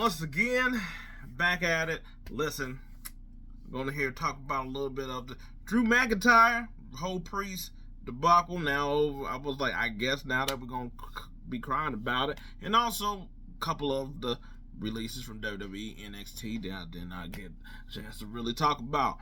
once again, back at it. Listen, I'm going to here talk about a little bit of the Drew McIntyre, whole Priest debacle. Now, I was like, I guess now that we're going to be crying about it. And also, a couple of the releases from WWE, NXT that I did not get a chance to really talk about.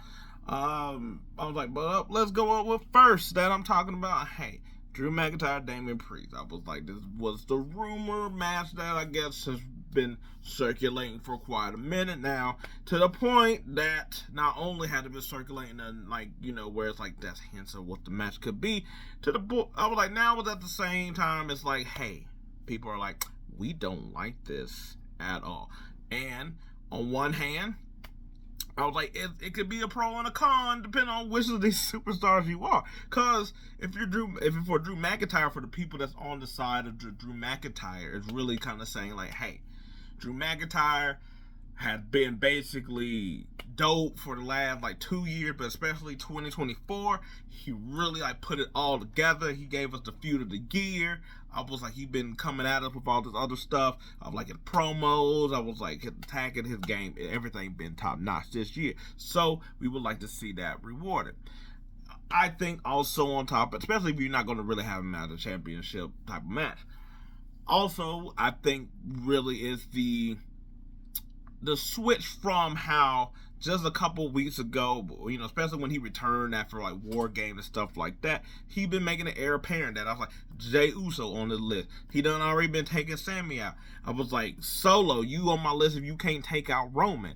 I was like, but let's go on with first that I'm talking about. Hey, Drew McIntyre, Damien Priest. I was like, this was the rumor match that I guess has been circulating for quite a minute now, to the point that not only had it been circulating and like, you know, where it's like that's hints of what the match could be, to the point I was like, now at the same time it's like, hey, people are like, we don't like this at all. And on one hand, I was like, it could be a pro and a con depending on which of these superstars you are. Because if you're for Drew McIntyre, for the people that's on the side of Drew McIntyre, it's really kind of saying like, hey, Drew McIntyre had been basically dope for the last like 2 years, but especially 2024, he really like put it all together. He gave us the feud of the year. I was like, he been coming at us with all this other stuff. I was like his promos. I was like attacking his game. Everything been top notch this year. So we would like to see that rewarded. I think also on top, especially if you're not going to really have him as a championship type of match. Also, I think really is the switch from how just a couple weeks ago, you know, especially when he returned after like War Game and stuff like that, he been making an heir apparent that I was like, Jey Uso on the list. He done already been taking Sammy out. I was like, Solo, you on my list if you can't take out Roman.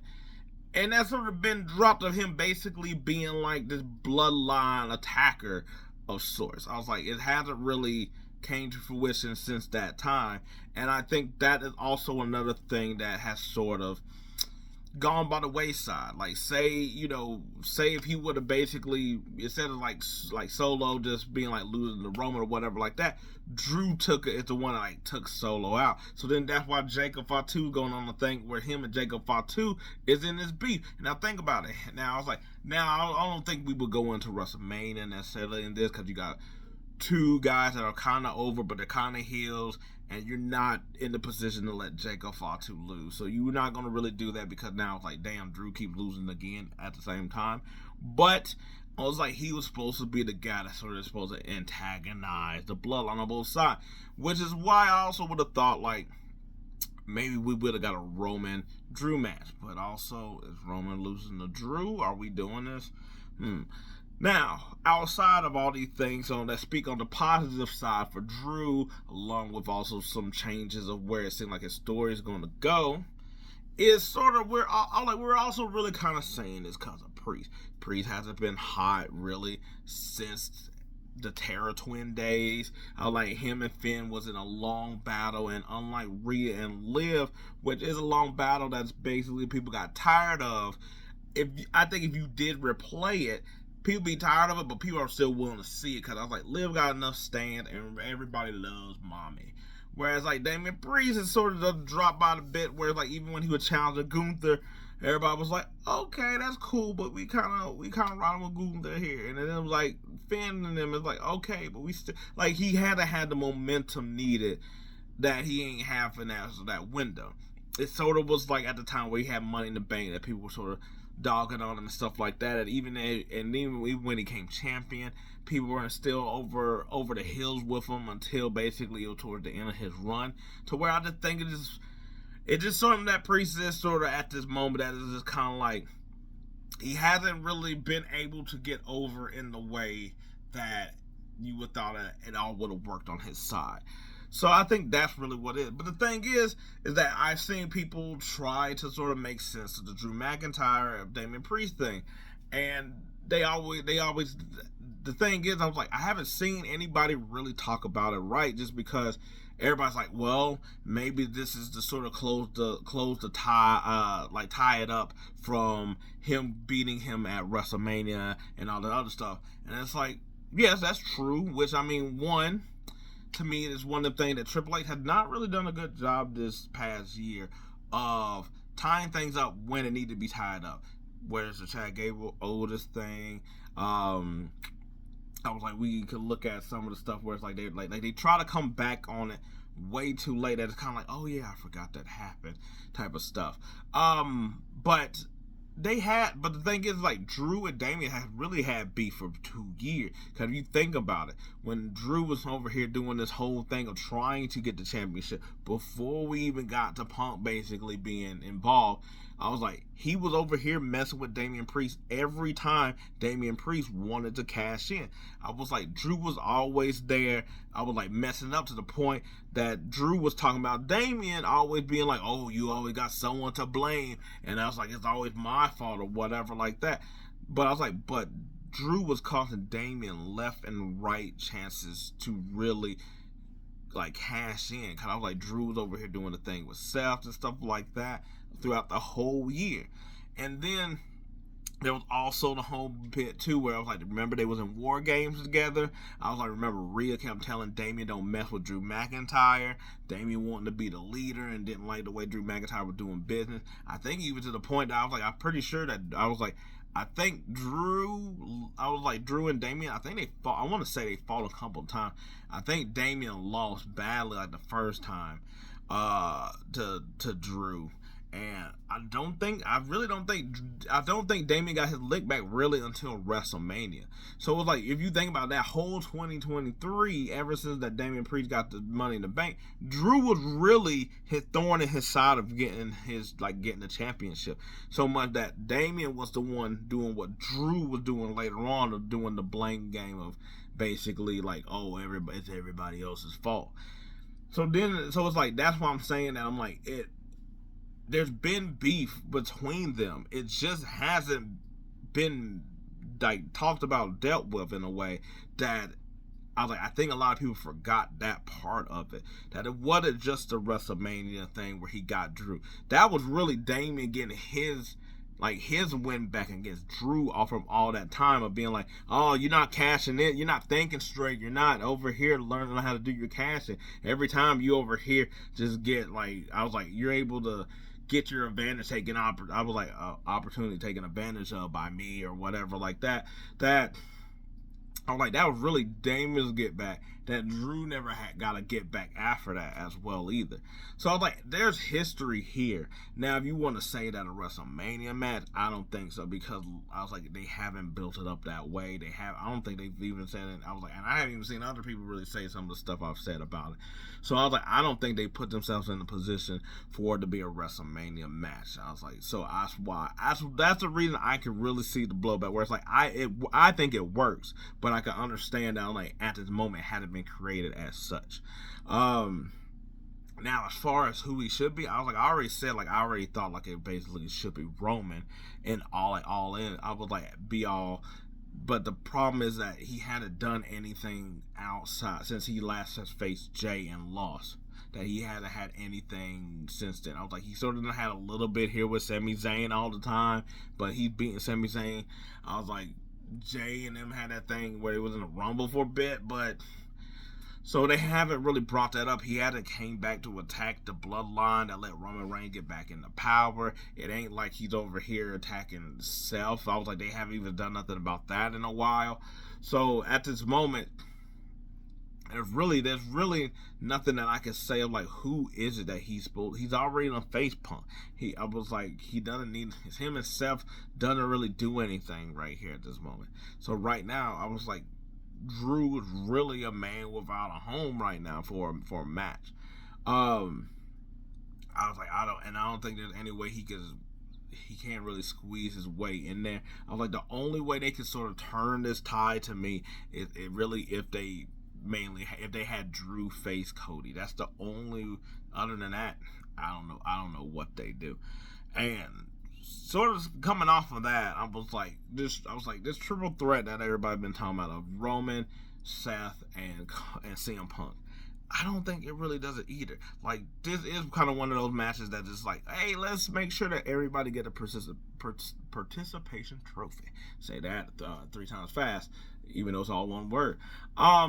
And that's sort of been dropped of him basically being like this bloodline attacker of sorts. I was like, it hasn't really came to fruition since that time. And I think that is also another thing that has sort of gone by the wayside. Like, say if he would have basically, instead of like Solo just being like losing to Roman or whatever like that, Drew is the one that like took Solo out. So then that's why Jacob Fatu going on the thing where him and Jacob Fatu is in this beef. Now think about it. Now I was like, now I don't think we would go into WrestleMania necessarily in this, because you got two guys that are kind of over, but they're kind of heels, and you're not in the position to let Jacob Fatu lose. So you're not going to really do that, because now it's like, damn, Drew keeps losing again at the same time. But I was like, he was supposed to be the guy that's sort of supposed to antagonize the bloodline on both sides, which is why I also would have thought like maybe we would have got a Roman Drew match. But also, is Roman losing to Drew? Are we doing this? Now, outside of all these things that speak on the positive side for Drew, along with also some changes of where it seems like his story is going to go, is sort of we're also really kind of saying this because of Priest. Priest hasn't been hot really since the Terror Twin days. Like him and Finn was in a long battle, and unlike Rhea and Liv, which is a long battle that's basically people got tired of, I think if you did replay it, people be tired of it, but people are still willing to see it, because I was like, Liv got enough stand, and everybody loves Mommy. Whereas like Damien Priest is sort of dropped by the bit, where like even when he was challenging Gunther, everybody was like, okay, that's cool, but we kind of riding with Gunther here. And then it was like Finn and them is like, okay, but we still like he had the momentum needed that he ain't have in that window. It sort of was like at the time where he had Money in the Bank that people were sort of dogging on him and stuff like that, and even when he became champion, people were still over the hills with him until basically towards the end of his run. To where I just think it's just something that Priest is sort of at this moment that is just kind of like he hasn't really been able to get over in the way that you would thought it all would have worked on his side. So I think that's really what it is. But the thing is that I've seen people try to sort of make sense of the Drew McIntyre, Damien Priest thing. And they always, the thing is, I was like, I haven't seen anybody really talk about it right, just because everybody's like, well, maybe this is to sort of close the tie, tie it up from him beating him at WrestleMania and all the other stuff. And it's like, yes, that's true, which I mean, to me, it is one of the things that Triple H has not really done a good job this past year of tying things up when it needs to be tied up. Whereas the Chad Gable Otis thing, I was like, we could look at some of the stuff where it's like they try to come back on it way too late that it's kind of like, oh yeah, I forgot that happened type of stuff. But the thing is, like, Drew and Damien have really had beef for 2 years. Because if you think about it, when Drew was over here doing this whole thing of trying to get the championship, before we even got to Punk basically being involved, I was like, he was over here messing with Damien Priest every time Damien Priest wanted to cash in. I was like, Drew was always there. I was like messing up to the point that Drew was talking about Damien always being like, oh, you always got someone to blame. And I was like, it's always my fault or whatever like that. But I was like, but Drew was costing Damien left and right chances to really like cash in. Cause I was like, Drew was over here doing the thing with Seth and stuff like that throughout the whole year. And then there was also the whole bit too where I was like, remember they was in War Games together? I was like, remember Rhea kept telling Damien don't mess with Drew McIntyre. Damien wanting to be the leader and didn't like the way Drew McIntyre was doing business. I think even to the point that I was like, I'm pretty sure that I was like, I think Drew and Damien, I think they fought, I want to say they fought a couple of times. I think Damien lost badly like the first time to Drew. And I don't think Damien got his lick back really until WrestleMania. So it was like, if you think about that whole 2023, ever since that Damien Priest got the Money in the Bank, Drew was really his thorn in his side of getting the championship. So much that Damien was the one doing what Drew was doing later on, of doing the blame game of basically like, oh, it's everybody else's fault. So it's like, that's why I'm saying that. I'm like, there's been beef between them. It just hasn't been like talked about, dealt with in a way that I was like, I think a lot of people forgot that part of it. That it wasn't just a WrestleMania thing where he got Drew. That was really Damien getting his win back against Drew off from all that time of being like, oh, you're not cashing in, you're not thinking straight, you're not over here learning how to do your cashing. Every time you over here just get like, I was like, you're able to get your advantage taken, opportunity taken advantage of by me or whatever like that. That I was like, that was really Damien's get back that Drew never got a get back after that as well either. So I was like, there's history here. Now, if you want to say that a WrestleMania match, I don't think so, because I was like, they haven't built it up that way. I don't think they've even said it. I was like, and I haven't even seen other people really say some of the stuff I've said about it. So I was like, I don't think they put themselves in a position for it to be a WrestleMania match. I was like, so that's the reason I can really see the blowback, where it's like, I think it works, but I can understand that like at this moment it hadn't been created as such. Now, as far as who he should be, I was like, I already thought like it basically should be Roman and all in. I was like, be all. But the problem is that he hadn't done anything outside since he last faced Jay and lost. That he hadn't had anything since then. I was like, he sort of had a little bit here with Sami Zayn all the time, but he's beating Sami Zayn. I was like, Jay and them had that thing where it was in a Rumble for a bit, but so they haven't really brought that up. He hadn't came back to attack the bloodline that let Roman Reigns get back into power. It ain't like he's over here attacking Seth. I was like, they haven't even done nothing about that in a while. So at this moment, there's really nothing that I can say of like, who is it that he's already on face Punk. I was like, he doesn't need, him and Seth doesn't really do anything right here at this moment. So right now, I was like, Drew is really a man without a home right now for a match. I was like, I don't think there's any way he can't really squeeze his way in there. I was like, the only way they could sort of turn this tide to me is if they had Drew face Cody. That's the only. Other than that, I don't know what they do. And sort of coming off of that, I was like, this triple threat that everybody's been talking about of Roman, Seth, and CM Punk. I don't think it really does it either. Like, this is kind of one of those matches that just like, hey, let's make sure that everybody get a participation trophy. Say that 3 times fast, even though it's all one word. I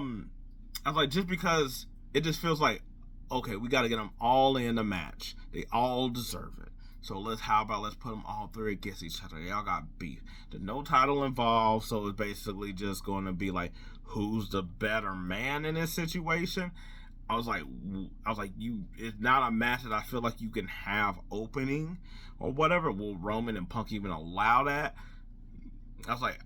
was like, just because it just feels like, okay, we got to get them all in the match. They all deserve it. So how about let's put them all 3 against each other. They all got beef. There's no title involved, so it's basically just going to be like, who's the better man in this situation? it's not a match that I feel like you can have opening or whatever. Will Roman and Punk even allow that? I was like,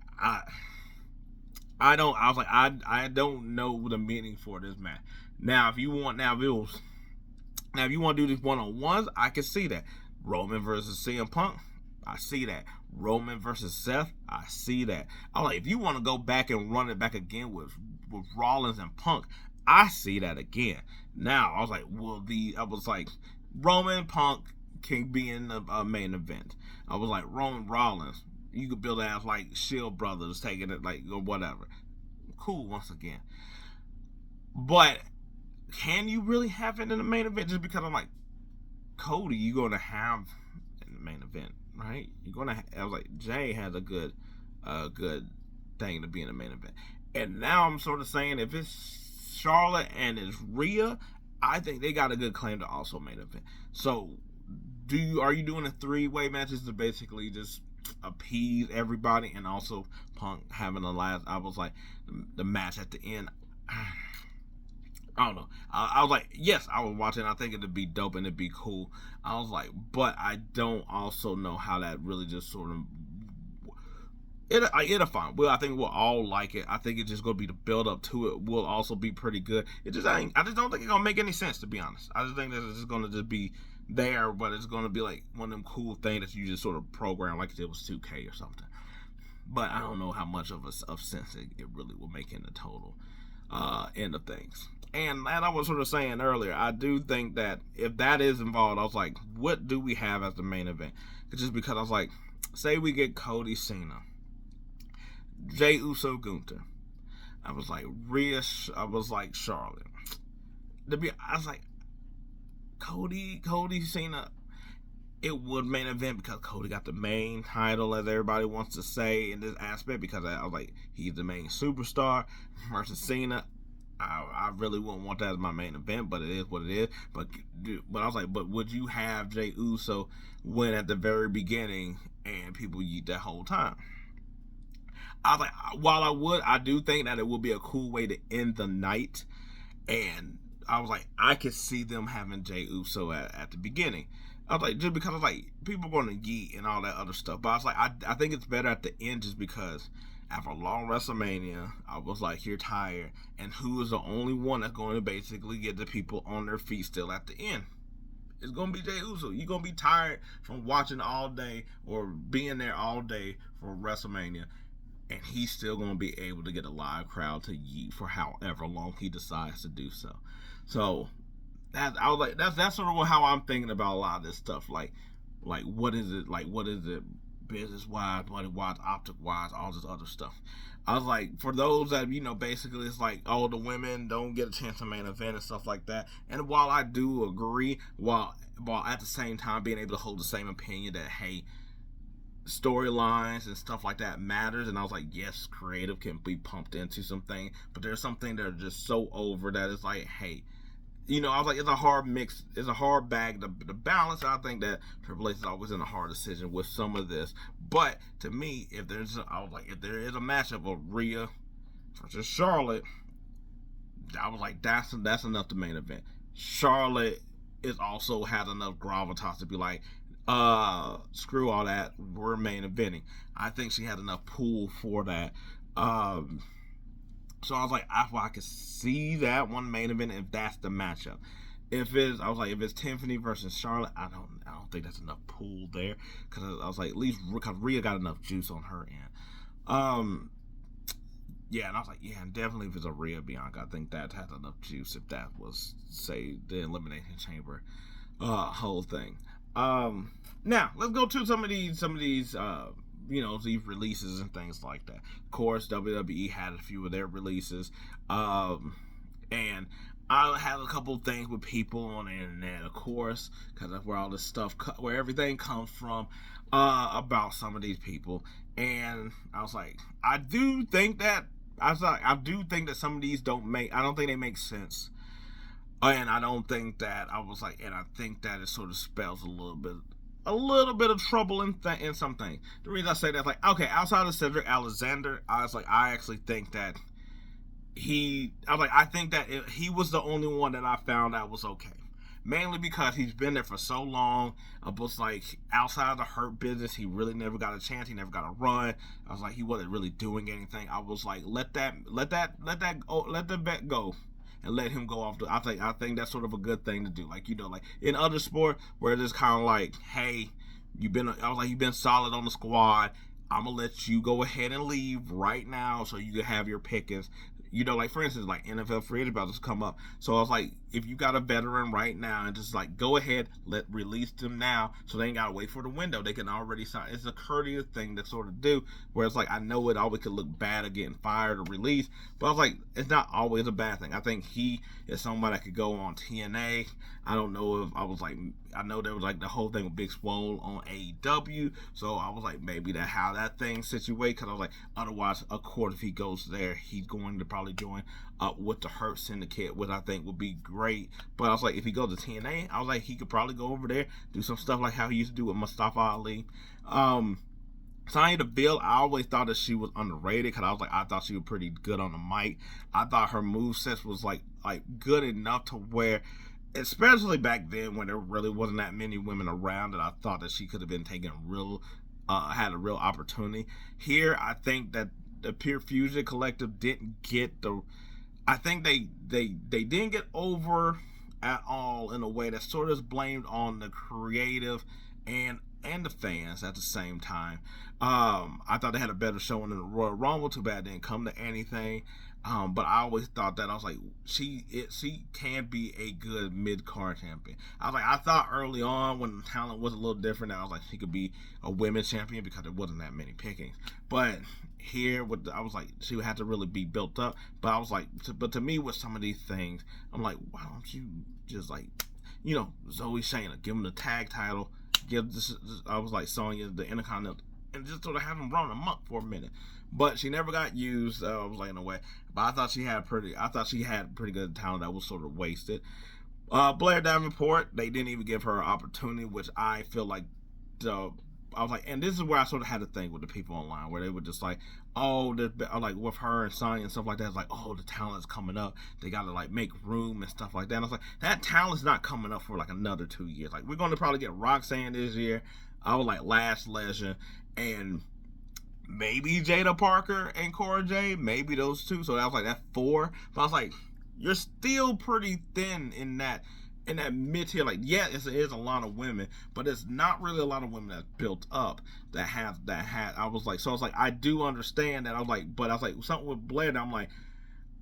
I don't know the meaning for this match. Now, if you want, if you want to do these one-on-ones, I can see that. Roman versus CM Punk, I see that. Roman versus Seth, I see that. I was like, if you want to go back and run it back again with Rollins and Punk, I see that again. Now, I was like, Roman Punk can be in the main event. I was like, Roman Rollins, you could build it as like Shield Brothers taking it, like, or whatever. Cool, once again. But can you really have it in the main event? Just because I'm like, Cody, you're going to have in the main event, right? You're going to. I was like, Jay has a good thing to be in the main event, and now I'm sort of saying if it's Charlotte and it's Rhea, I think they got a good claim to also main event. So, are you doing a 3-way matches to basically just appease everybody, and also Punk having the last? I was like, the match at the end. I don't know. I was like, yes, I would watch it. I think it'd be dope and it'd be cool. I was like, but I don't also know how that really just sort of it'll fine. Well, I think we'll all like it. I think it's just gonna be the build up to it will also be pretty good. I just don't think it's gonna make any sense, to be honest. I just think that it's just gonna just be there, but it's gonna be like one of them cool things that you just sort of program like it was 2K or something. But I don't know how much of sense it really will make in the total end of things. And I was sort of saying earlier, I do think that if that is involved, I was like, what do we have as the main event? Just because I was like, say we get Cody Cena, Jey Uso Gunther. I was like, Charlotte. I was like, Cody Cena, it would main event because Cody got the main title, as everybody wants to say in this aspect, because I was like, he's the main superstar versus Cena. I really wouldn't want that as my main event, but it is what it is. But I was like, but would you have Jey Uso win at the very beginning and people yeet that whole time? I was like, while I do think that it would be a cool way to end the night, and I was like, I could see them having Jey Uso at the beginning. I was like, just because I was like, people are going to yeet and all that other stuff. But I was like, I think it's better at the end, just because after a long WrestleMania, I was like, you're tired. And who is the only one that's going to basically get the people on their feet still at the end? It's going to be Jey Uso. You're going to be tired from watching all day or being there all day for WrestleMania. And he's still going to be able to get a live crowd to yeet for however long he decides to do so. So, that's sort of how I'm thinking about a lot of this stuff. Like what is it? Like, what is it? Business-wise, money-wise, optic-wise, all this other stuff. I was like, for those that, basically it's like, oh, the women don't get a chance to main event and stuff like that. And while I do agree, while at the same time being able to hold the same opinion that, hey, storylines and stuff like that matters, and I was like, yes, creative can be pumped into something, but there's something that are just so over that it's like, hey, I was like, it's a hard mix. It's a hard bag to balance. I think that Triple H is always in a hard decision with some of this. But to me, if there is a matchup of Rhea versus Charlotte, I was like, that's enough to main event. Charlotte also has enough gravitas to be like, screw all that. We're main eventing. I think she had enough pull for that. So I was like, I could see that one main event if that's the matchup. If it's Tiffany versus Charlotte, I don't think that's enough pull there, because I was like, at least because Rhea got enough juice on her end. Yeah, and I was like, yeah, and definitely if it's a Rhea Bianca, I think that has enough juice if that was, say, the Elimination Chamber whole thing. Now let's go to some of these these releases and things like that. Of course, WWE had a few of their releases, and I had a couple of things with people on the internet, of course, because that's where all this stuff, where everything comes from, about some of these people. And I was like, I do think that some of these I don't think they make sense. And I don't think that, and I think that it sort of spells a little bit of trouble in some things. The reason I say that is like, okay, outside of Cedric Alexander, I was like, I actually think that I think that he was the only one that I found that was okay. Mainly because he's been there for so long. I was like, outside of the Hurt business, he really never got a chance. He never got a run. I was like, he wasn't really doing anything. I was like, let the bet go, and let him go off. I think that's sort of a good thing to do. Like, like in other sport where it's kind of like, hey, you've been solid on the squad. I'm gonna let you go ahead and leave right now so you can have your pickings. Like for instance, like NFL free agent about to come up. So I was like, if you got a veteran right now, and just like go ahead, release them now, so they ain't gotta wait for the window. They can already sign. It's a courteous thing to sort of do. Where it's like, I know it always could look bad of getting fired or released, but I was like, it's not always a bad thing. I think he is somebody that could go on TNA. I don't know if I know there was like the whole thing with Big Swole on AEW, so I was like, maybe that how that thing situated, because I was like, otherwise, of course, if he goes there, he's going to probably join up with the Hurt Syndicate, which I think would be great. But I was like, if he goes to TNA, I was like, he could probably go over there, do some stuff like how he used to do with Mustafa Ali. Sonya Deville, I always thought that she was underrated, because I thought she was pretty good on the mic. I thought her moveset was like good enough to where, especially back then when there really wasn't that many women around, that I thought that she could have been taken had a real opportunity. Here, I think that the Pure Fusion Collective didn't get I think they didn't get over at all, in a way that sort of is blamed on the creative and the fans at the same time. I thought they had a better showing in the Royal Rumble. Too bad it didn't come to anything. But I always thought that, I was like, she can be a good mid-card champion. I thought early on when the talent was a little different, that I was like, she could be a women's champion because there wasn't that many pickings. But here, I was like, she would have to really be built up. But I was like, but to me, with some of these things, I'm like, why don't you just like, Zoe Shayna, give him the tag title, give this, I was like, Sonya the Intercontinental, and just sort of have him run them up for a minute. But she never got used. I was like, in a way. But I thought she had pretty good talent that was sort of wasted. Blair Davenport, they didn't even give her an opportunity, which I feel like I was like, and this is where I sort of had a thing with the people online, where they were just like, oh, like with her and Sonya and stuff like that, it's like, oh, the talent's coming up, they gotta like make room and stuff like that. And I was like, that talent's not coming up for like another 2 years. Like, we're gonna probably get Roxanne this year. I was like, Lash Legend, and maybe Jada Parker and Cora Jade, maybe those two. So that was like, that 4. But I was like, you're still pretty thin in that mid tier. Like, yeah, it is a lot of women, but it's not really a lot of women that's built up that had. I was like, I do understand that. I was like, something with Blair, I'm like,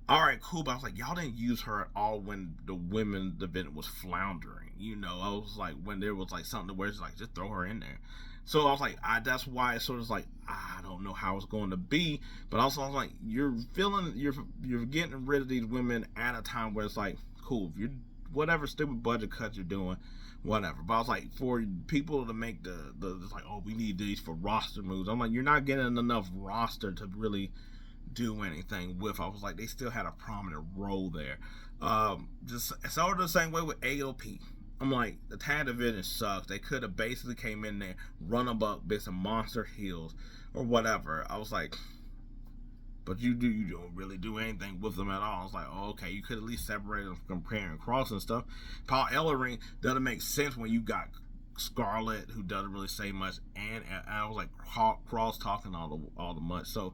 all right, cool. But I was like, y'all didn't use her at all when the women's event was floundering. I was like, when there was like something where it's like, just throw her in there. So I was like, that's why it's sort of like, I don't know how it's going to be. But also, I was like, you're getting rid of these women at a time where it's like, cool, if you're whatever stupid budget cut you're doing, whatever. But I was like, for people to make it's like, oh, we need these for roster moves. I'm like, you're not getting enough roster to really do anything with. I was like, they still had a prominent role there. Just sort of the same way with AOP. I'm like, the tag division sucks. They could have basically came in there, run them up, been some monster heels or whatever. I was like, but you don't really do anything with them at all. I was like, oh, okay, you could at least separate them from Karrion Kross and stuff. Paul Ellering doesn't make sense when you got Scarlett, who doesn't really say much, and I was like, Kross talking all the much. So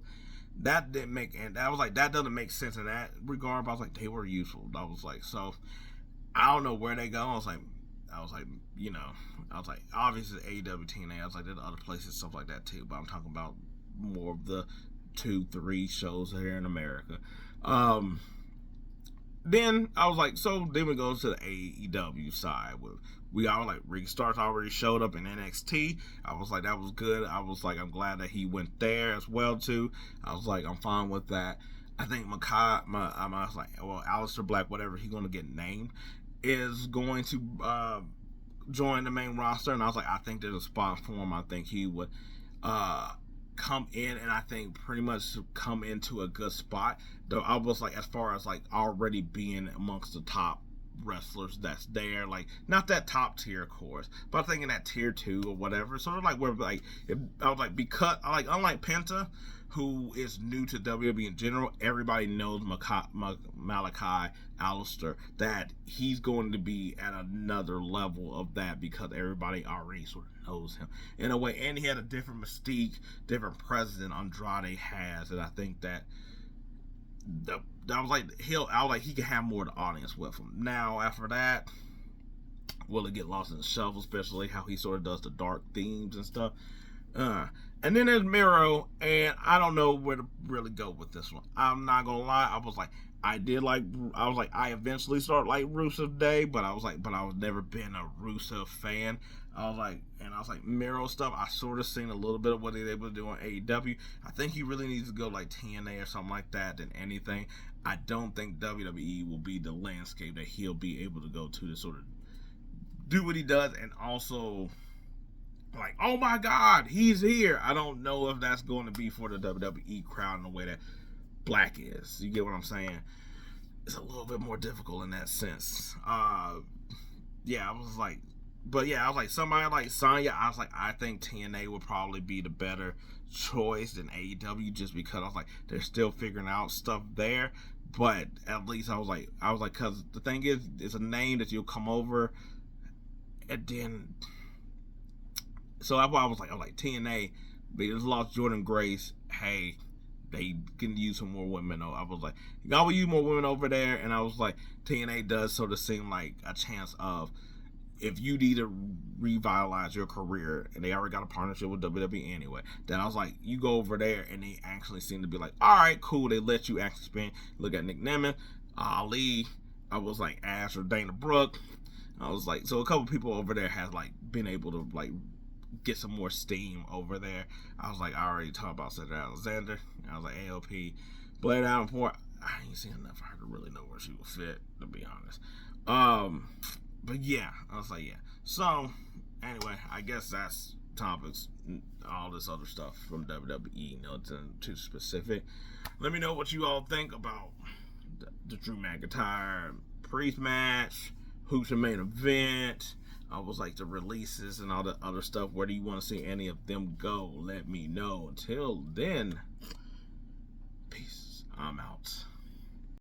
that didn't make, and I was like, that doesn't make sense in that regard. But I was like, they were useful. I was like, so I don't know where they go. I was like, obviously AEW, TNA. I was like, there's other places, stuff like that too. But I'm talking about more of the 2-3 shows here in America. Then I was like, so then we go to the AEW side. We all like, Rick Starks already showed up in NXT. I was like, that was good. I was like, I'm glad that he went there as well too. I was like, I'm fine with that. I think I was like, well, Aleister Black, whatever he's going to get named, is going to join the main roster. And I was like, I think there's a spot for him. I think he would come in, and I think pretty much come into a good spot. Though I was like, as far as like already being amongst the top wrestlers that's there, like not that top tier, of course, but I'm thinking that tier 2 or whatever, sort of like where like I was like, because like unlike Penta, who is new to WWE in general, everybody knows Malachi Alistair, that he's going to be at another level of that because everybody already sort of knows him in a way, and he had a different mystique, different presence than Andrade has, and I think that I was like he can have more of the audience with him. Now after that, will it get lost in the shuffle, especially how he sort of does the dark themes and stuff. And then there's Miro, and I don't know where to really go with this one. I'm not gonna lie, I was like, I eventually started like Rusev Day, but I was never been a Rusev fan. I was like Miro stuff, I sort of seen a little bit of what they were able to do on AEW. I think he really needs to go like TNA or something like that than anything. I don't think WWE will be the landscape that he'll be able to go to sort of do what he does, and also like, oh my God, he's here. I don't know if that's going to be for the WWE crowd in the way that Black is. You get what I'm saying? It's a little bit more difficult in that sense. Yeah, I was like, somebody like Sonya, I was like, I think TNA would probably be the better choice than AEW, just because I was like, they're still figuring out stuff there. But at least I was like, because the thing is, it's a name that you'll come over, and then. So I was like TNA, but just lost Jordan Grace. Hey, they can use some more women. I was like, y'all will use more women over there, and I was like, TNA does sort of seem like a chance of, if you need to revitalize your career, and they already got a partnership with WWE anyway, then I was like, you go over there, and they actually seem to be like, all right, cool. They let you actually spend. Look at Nick Nemeth, Ali. I was like Ash or Dana Brooke. I was like, so a couple people over there has like been able to like get some more steam over there. I was like, I already talked about Cedric Alexander. I was like, AOP, Blair Davenport. I ain't seen enough for her to really know where she would fit, to be honest. But yeah, I was like, yeah. So anyway, I guess that's topics, all this other stuff from WWE, nothing too specific. Let me know what you all think about the Drew McIntyre Priest match, who's the main event. I was like, the releases and all the other stuff. Where do you want to see any of them go? Let me know. Until then, peace. I'm out.